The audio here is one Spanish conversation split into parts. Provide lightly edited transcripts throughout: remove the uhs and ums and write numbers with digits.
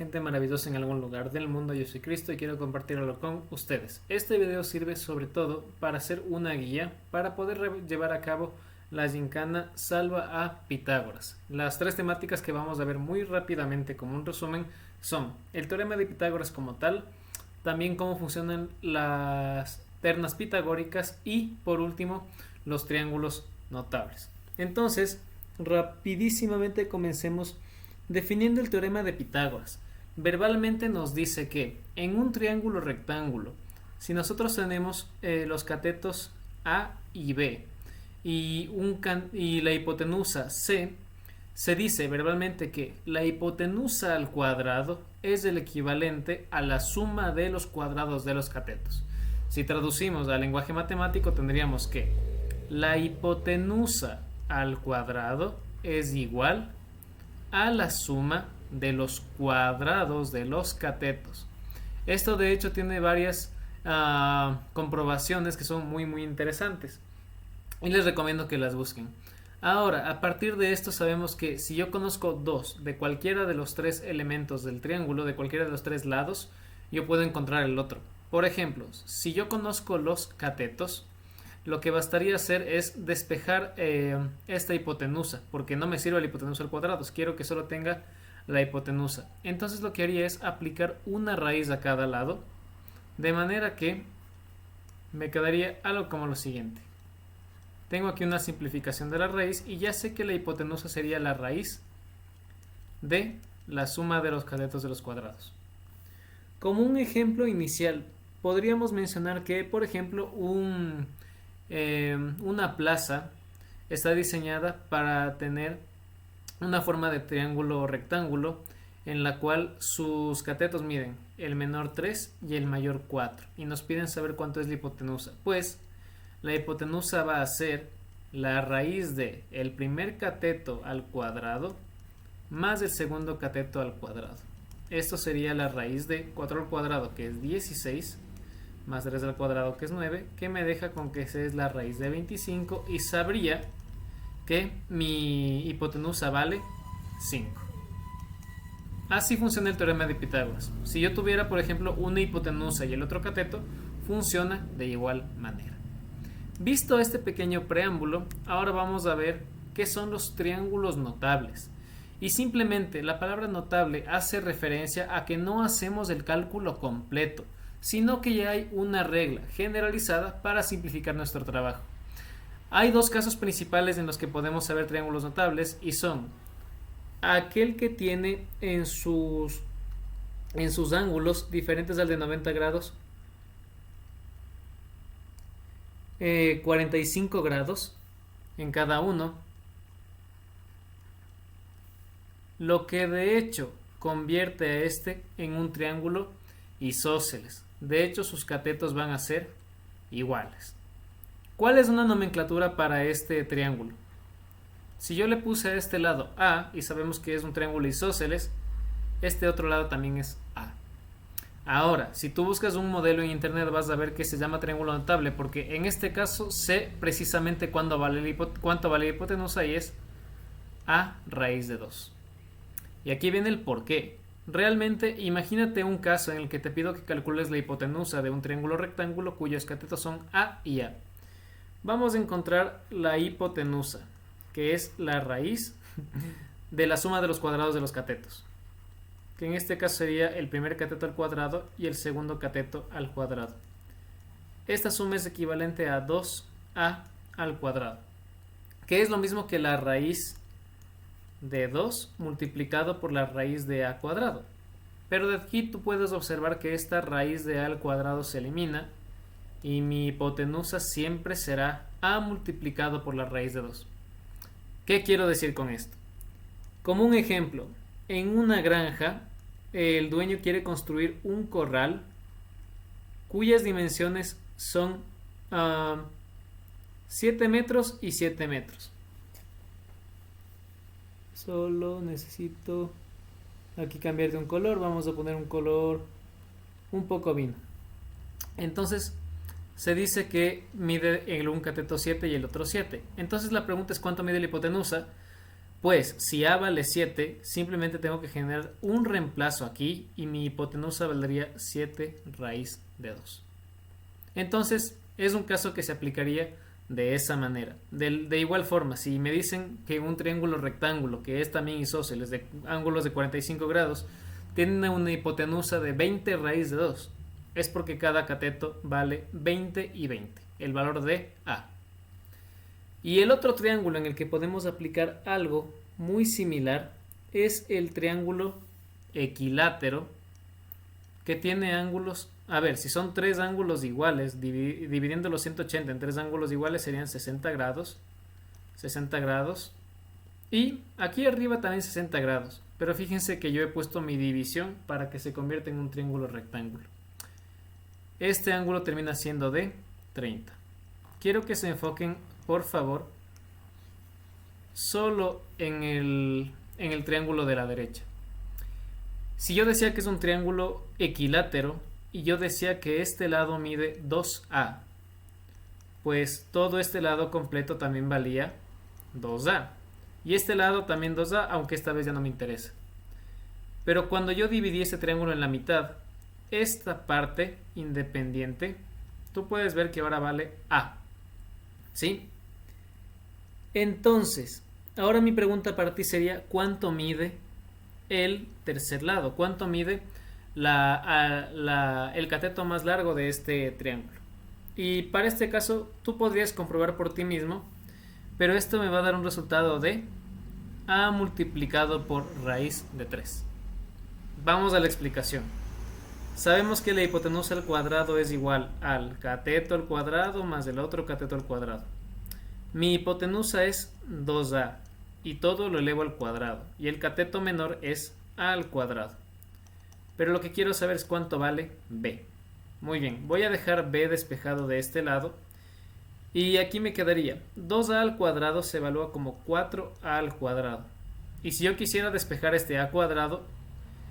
gente maravillosa en algún lugar del mundo. Yo soy Cristo y quiero compartirlo con ustedes. Este video sirve sobre todo para hacer una guía para poder llevar a cabo la gincana Salva a Pitágoras. Las tres temáticas que vamos a ver muy rápidamente como un resumen son el teorema de Pitágoras como tal, también cómo funcionan las ternas pitagóricas y por último los triángulos notables. Entonces, rapidísimamente comencemos definiendo el teorema de Pitágoras. Verbalmente nos dice que en un triángulo rectángulo, si nosotros tenemos los catetos A y B y la hipotenusa C, se dice verbalmente que la hipotenusa al cuadrado es el equivalente a la suma de los cuadrados de los catetos. Si traducimos al lenguaje matemático, tendríamos que la hipotenusa al cuadrado es igual a la suma de los cuadrados de los catetos. Esto de hecho tiene varias comprobaciones que son muy interesantes y les recomiendo que las busquen. Ahora, a partir de esto sabemos que si yo conozco dos de cualquiera de los tres elementos del triángulo, de cualquiera de los tres lados, yo puedo encontrar el otro. Por ejemplo, si yo conozco los catetos, lo que bastaría hacer es despejar esta hipotenusa, porque no me sirve la hipotenusa al cuadrado, quiero que solo tenga la hipotenusa. Entonces lo que haría es aplicar una raíz a cada lado, de manera que me quedaría algo como lo siguiente. Tengo aquí una simplificación de la raíz y ya sé que la hipotenusa sería la raíz de la suma de los catetos de los cuadrados. Como un ejemplo inicial, podríamos mencionar que, por ejemplo, una plaza está diseñada para tener una forma de triángulo o rectángulo en la cual sus catetos miden el menor 3 y el mayor 4 y nos piden saber cuánto es la hipotenusa. Pues la hipotenusa va a ser la raíz de el primer cateto al cuadrado más el segundo cateto al cuadrado. Esto sería la raíz de 4 al cuadrado, que es 16, más 3 al cuadrado, que es 9, que me deja con que esa es la raíz de 25 y sabría que mi hipotenusa vale 5. Así funciona el teorema de Pitágoras. Si yo tuviera, por ejemplo, una hipotenusa y el otro cateto, funciona de igual manera. Visto este pequeño preámbulo, ahora vamos a ver qué son los triángulos notables. Y simplemente la palabra notable hace referencia a que no hacemos el cálculo completo, sino que ya hay una regla generalizada para simplificar nuestro trabajo. Hay dos casos principales en los que podemos saber triángulos notables y son aquel que tiene en sus ángulos diferentes al de 90 grados 45 grados en cada uno, lo que de hecho convierte a este en un triángulo isósceles. De hecho, sus catetos van a ser iguales. ¿Cuál es una nomenclatura para este triángulo? Si yo le puse a este lado A y sabemos que es un triángulo isósceles, este otro lado también es A. Ahora, si tú buscas un modelo en internet vas a ver que se llama triángulo notable porque en este caso sé precisamente cuánto vale la hipotenusa y es A raíz de 2. Y aquí viene el porqué. Realmente, imagínate un caso en el que te pido que calcules la hipotenusa de un triángulo rectángulo cuyos catetos son A y A. Vamos a encontrar la hipotenusa, que es la raíz de la suma de los cuadrados de los catetos, que en este caso sería el primer cateto al cuadrado y el segundo cateto al cuadrado. Esta suma es equivalente a 2a al cuadrado, que es lo mismo que la raíz de 2 multiplicado por la raíz de a cuadrado. Pero de aquí tú puedes observar que esta raíz de a al cuadrado se elimina y mi hipotenusa siempre será a multiplicado por la raíz de 2. ¿Qué quiero decir con esto? Como un ejemplo, en una granja el dueño quiere construir un corral cuyas dimensiones son 7 metros y 7 metros. Solo necesito aquí cambiar de un color. Vamos a poner un color un poco vino. Entonces se dice que mide el un cateto 7 y el otro 7. Entonces la pregunta es cuánto mide la hipotenusa. Pues si a vale 7, simplemente tengo que generar un reemplazo aquí y mi hipotenusa valdría 7 raíz de 2. Entonces es un caso que se aplicaría de esa manera. De igual forma, si me dicen que un triángulo rectángulo, que es también isósceles de ángulos de 45 grados, tiene una hipotenusa de 20 raíz de 2, es porque cada cateto vale 20 y 20, el valor de A. Y el otro triángulo en el que podemos aplicar algo muy similar es el triángulo equilátero, que tiene ángulos, a ver, si son tres ángulos iguales, dividiendo los 180 en tres ángulos iguales serían 60 grados, 60 grados, y aquí arriba también 60 grados, pero fíjense que yo he puesto mi división para que se convierta en un triángulo rectángulo. Este ángulo termina siendo de 30. Quiero que se enfoquen, por favor, solo en el triángulo de la derecha. Si yo decía que es un triángulo equilátero y yo decía que este lado mide 2A, pues todo este lado completo también valía 2A. Y este lado también 2A, aunque esta vez ya no me interesa. Pero cuando yo dividí este triángulo en la mitad, esta parte independiente, tú puedes ver que ahora vale A. ¿Sí? Entonces, ahora mi pregunta para ti sería, ¿cuánto mide el tercer lado? ¿Cuánto mide el cateto más largo de este triángulo? Y para este caso, tú podrías comprobar por ti mismo, pero esto me va a dar un resultado de A multiplicado por raíz de 3. Vamos a la explicación. Sabemos que la hipotenusa al cuadrado es igual al cateto al cuadrado más el otro cateto al cuadrado. Mi hipotenusa es 2A y todo lo elevo al cuadrado, y el cateto menor es A al cuadrado. Pero lo que quiero saber es cuánto vale B. Muy bien, voy a dejar B despejado de este lado, y aquí me quedaría 2A al cuadrado se evalúa como 4A al cuadrado. Y si yo quisiera despejar este A cuadrado,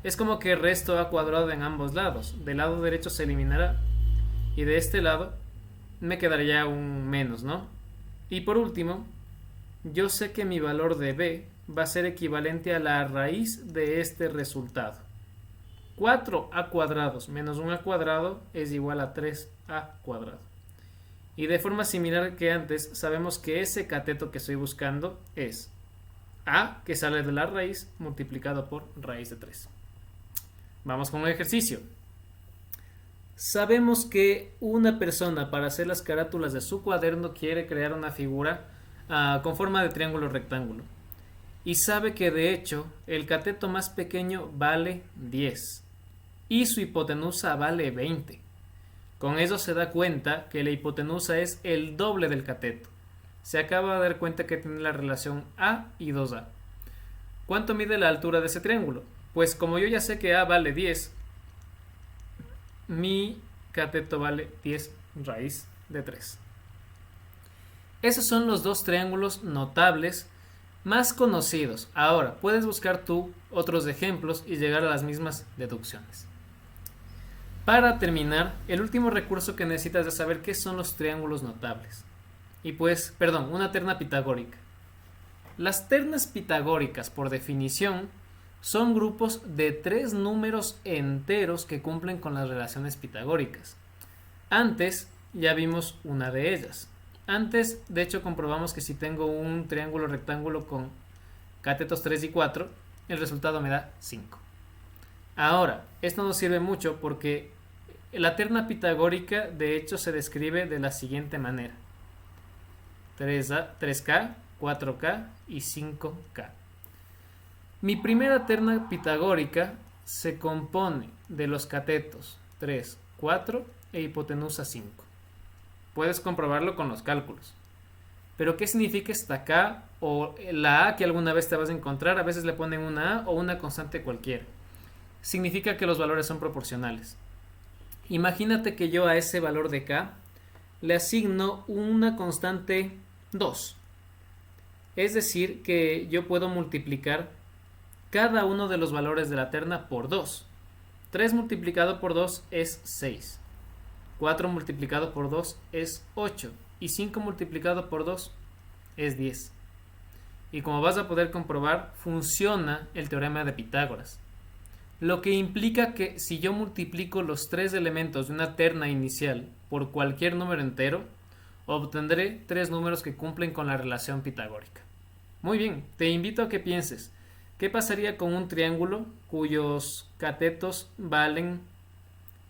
es como que resto A cuadrado en ambos lados. Del lado derecho se eliminará y de este lado me quedaría un menos, ¿no? Y por último, yo sé que mi valor de B va a ser equivalente a la raíz de este resultado. 4A cuadrados menos 1A cuadrado es igual a 3A cuadrado. Y de forma similar que antes, sabemos que ese cateto que estoy buscando es A, que sale de la raíz, multiplicado por raíz de 3. Vamos con un ejercicio. Sabemos que una persona, para hacer las carátulas de su cuaderno, quiere crear una figura con forma de triángulo rectángulo. Y sabe que de hecho el cateto más pequeño vale 10 y su hipotenusa vale 20. Con eso se da cuenta que la hipotenusa es el doble del cateto. Se acaba de dar cuenta que tiene la relación A y 2A. ¿Cuánto mide la altura de ese triángulo? Pues como yo ya sé que A vale 10, mi cateto vale 10 raíz de 3. Esos son los dos triángulos notables más conocidos. Ahora, puedes buscar tú otros ejemplos y llegar a las mismas deducciones. Para terminar, el último recurso que necesitas es saber qué son los triángulos notables. Y pues, una terna pitagórica. Las ternas pitagóricas, por definición, son grupos de 3 números enteros que cumplen con las relaciones pitagóricas. Antes ya vimos una de ellas. Antes, de hecho, comprobamos que si tengo un triángulo rectángulo con catetos 3 y 4, el resultado me da 5. Ahora, esto nos sirve mucho porque la terna pitagórica de hecho se describe de la siguiente manera: 3K, 4K y 5K. Mi primera terna pitagórica se compone de los catetos 3, 4 e hipotenusa 5. Puedes comprobarlo con los cálculos. Pero ¿qué significa esta K o la A que alguna vez te vas a encontrar? A veces le ponen una A o una constante cualquiera. Significa que los valores son proporcionales. Imagínate que yo a ese valor de K le asigno una constante 2. Es decir, que yo puedo multiplicar cada uno de los valores de la terna por 2. 3 multiplicado por 2 es 6. 4 multiplicado por 2 es 8. Y 5 multiplicado por 2 es 10. Y como vas a poder comprobar, funciona el teorema de Pitágoras. Lo que implica que si yo multiplico los tres elementos de una terna inicial por cualquier número entero, obtendré tres números que cumplen con la relación pitagórica. Muy bien, te invito a que pienses, ¿qué pasaría con un triángulo cuyos catetos valen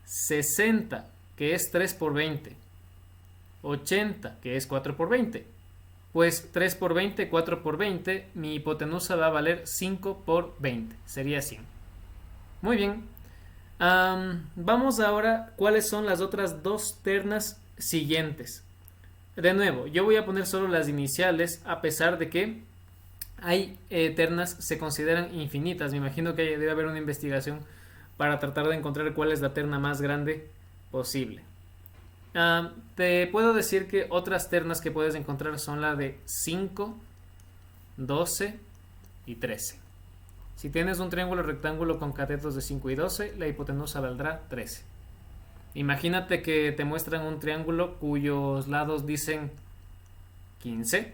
60, que es 3 por 20, 80, que es 4 por 20? Pues 3 por 20, 4 por 20, mi hipotenusa va a valer 5 por 20, sería 100. Muy bien, vamos ahora, ¿cuáles son las otras dos ternas siguientes? De nuevo, yo voy a poner solo las iniciales, a pesar de que hay ternas se consideran infinitas. Me imagino que debe haber una investigación para tratar de encontrar cuál es la terna más grande posible. Te puedo decir que otras ternas que puedes encontrar son la de 5, 12 y 13. Si tienes un triángulo rectángulo con catetos de 5 y 12, la hipotenusa valdrá 13. Imagínate que te muestran un triángulo cuyos lados dicen 15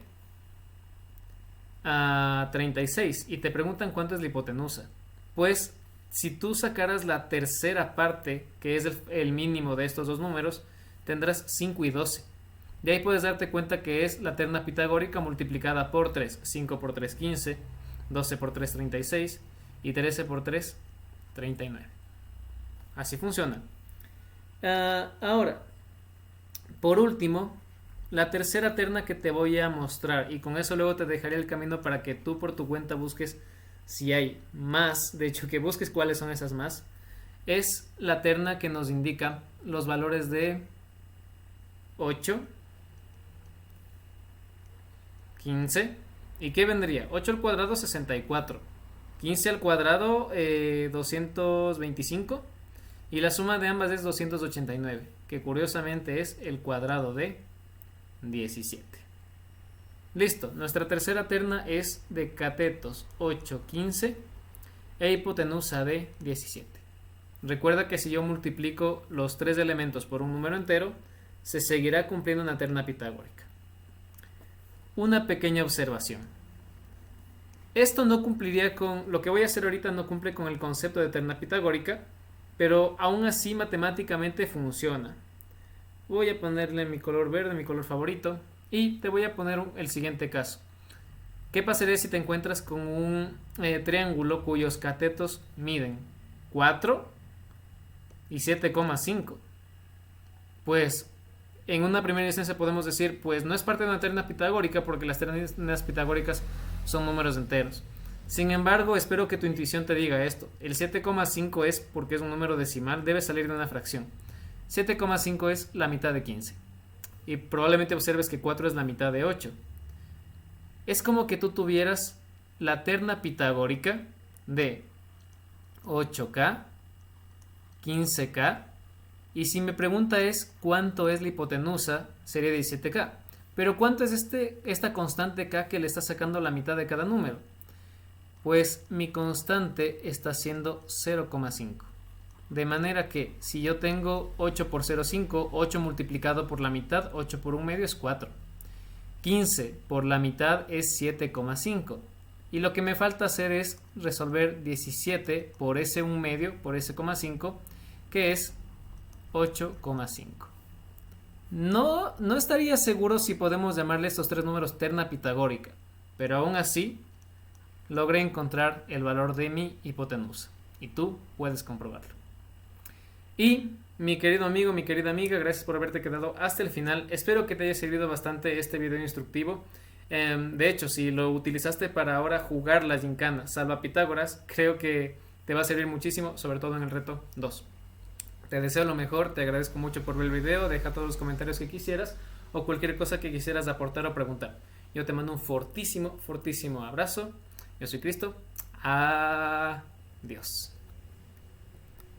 a 36 y te preguntan cuánto es la hipotenusa. Pues si tú sacaras la tercera parte, que es el mínimo de estos dos números, tendrás 5 y 12. De ahí puedes darte cuenta que es la terna pitagórica multiplicada por 3. 5 por 3, 15. 12 por 3, 36. Y 13 por 3, 39. Así funciona. Ahora, por último, la tercera terna que te voy a mostrar, y con eso luego te dejaré el camino para que tú por tu cuenta busques si hay más, de hecho que busques cuáles son esas más, es la terna que nos indica los valores de 8, 15, ¿y qué vendría? 8 al cuadrado, 64, 15 al cuadrado, 225, y la suma de ambas es 289, que curiosamente es el cuadrado de 17. Listo, nuestra tercera terna es de catetos 8, 15 e hipotenusa de 17. Recuerda que si yo multiplico los tres elementos por un número entero, se seguirá cumpliendo una terna pitagórica. Una pequeña observación. Esto no cumpliría con, lo que voy a hacer ahorita no cumple con el concepto de terna pitagórica, pero aún así matemáticamente funciona. Voy a ponerle mi color verde, mi color favorito, y te voy a poner el siguiente caso. ¿Qué pasaría si te encuentras con un triángulo cuyos catetos miden 4 y 7,5? Pues en una primera instancia podemos decir, pues no es parte de una terna pitagórica porque las ternas pitagóricas son números enteros. Sin embargo, espero que tu intuición te diga esto. El 7,5 es porque es un número decimal, debe salir de una fracción. 7,5 es la mitad de 15. Y probablemente observes que 4 es la mitad de 8. Es como que tú tuvieras la terna pitagórica de 8K, 15K, y si mi pregunta es cuánto es la hipotenusa, sería 17K. Pero ¿cuánto es esta constante K que le está sacando la mitad de cada número? Pues mi constante está siendo 0,5. De manera que si yo tengo 8 por 0,5, 8 multiplicado por la mitad, 8 por 1 medio es 4. 15 por la mitad es 7,5. Y lo que me falta hacer es resolver 17 por ese 1 medio, por ese 0,5, que es 8,5. No estaría seguro si podemos llamarle estos tres números terna pitagórica, pero aún así logré encontrar el valor de mi hipotenusa y tú puedes comprobarlo. Y mi querido amigo, mi querida amiga, gracias por haberte quedado hasta el final. Espero que te haya servido bastante este video instructivo. De hecho, si lo utilizaste para ahora jugar la gincana Salva Pitágoras, creo que te va a servir muchísimo, sobre todo en el reto 2. Te deseo lo mejor, te agradezco mucho por ver el video, deja todos los comentarios que quisieras o cualquier cosa que quisieras aportar o preguntar. Yo te mando un fortísimo, fortísimo abrazo. Yo soy Cristo. Adiós.